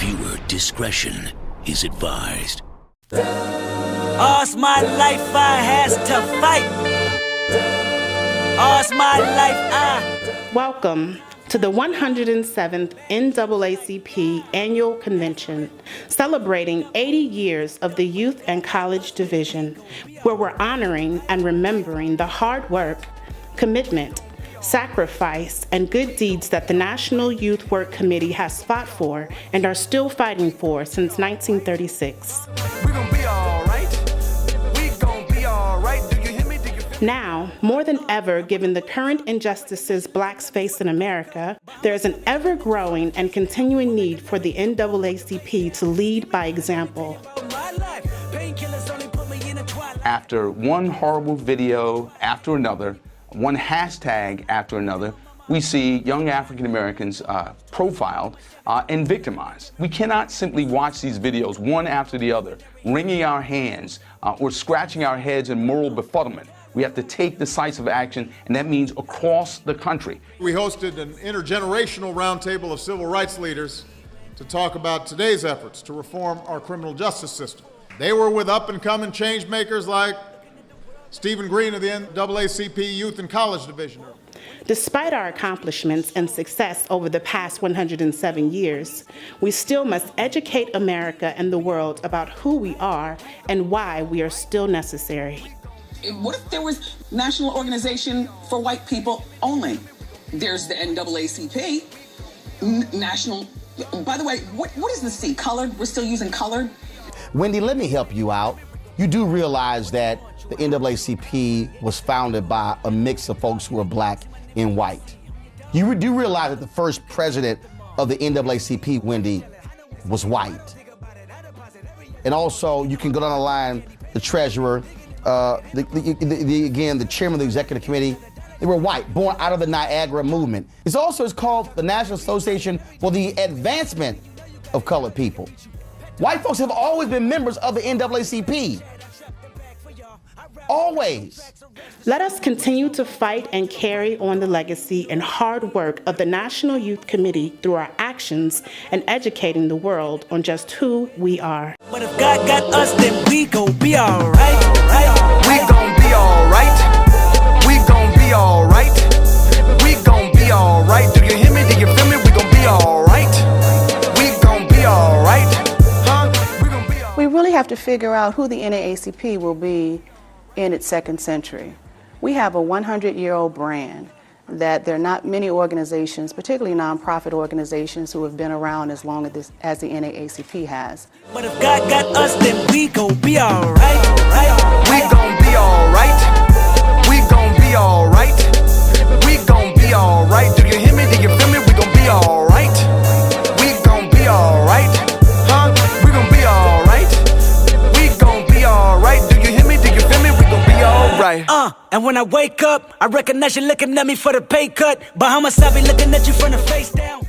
Viewer discretion is advised. All's my life I has to fight. All's my life Welcome to the 107th N.A.A.C.P. Annual Convention, celebrating 80 years of the Youth and College Division, where we're honoring and remembering the hard work, commitment, sacrifice, and good deeds that the National Youth Work Committee has fought for and are still fighting for since 1936. We gon' be all right. We gon' be all right. Do you hear me? Do you feel me? Now, more than ever, given the current injustices blacks face in America, there is an ever-growing and continuing need for the N.A.A.C.P. to lead by example. After one horrible video after another, one hashtag after another, we see young African Americans profiled and victimized. We cannot simply watch these videos one after the other, wringing our hands or scratching our heads in moral befuddlement. We have to take decisive action, and that means across the country. We hosted an intergenerational roundtable of civil rights leaders to talk about today's efforts to reform our criminal justice system. They were with up-and-coming change makers like Stephen Green of the N.A.A.C.P. Youth and College Division. Despite our accomplishments and success over the past 107 years, we still must educate America and the world about who we are and why we are still necessary. What if there was national organization for white people only? There's the N.A.A.C.P. National, by the way, what is the C? Colored? We're still using colored? Wendy, let me help you out. You do realize that the N.A.A.C.P. was founded by a mix of folks who are black and white. You do realize that the first president of the N.A.A.C.P., Wendy, was white. And also, you can go down the line, the treasurer, the chairman of the executive committee, they were white, born out of the Niagara movement. It's called the National Association for the Advancement of Colored People. White folks have always been members of the N.A.A.C.P. Always. Let us continue to fight and carry on the legacy and hard work of the National Youth Committee through our actions and educating the world on just who we are. But if God got us, then we gon' be all right. We gon' be all right. We gon' be all right. We gon' be all right. Do you hear me? Do you feel me? We gon' be all right. We gon' be all right. Huh? We gon' be all right. We really have to figure out who the N.A.A.C.P. will be in its second century. We have a 100-year-old brand that there are not many organizations, particularly nonprofit organizations, who have been around as long as the N.A.A.C.P. has. But if God got us, then we gon' be all right. We gon' be all right. We gon' be all right. We gon' be all right. Do you hear me? Do you feel me? We gon' be all right. We gon' be all right. Huh? We gon' be all right. We gon' be all right. Do you hear me? Do you feel me? We gon' be all right. And when I wake up, I recognize you looking at me for the pay cut. Bahamas, I be looking at you from the face down.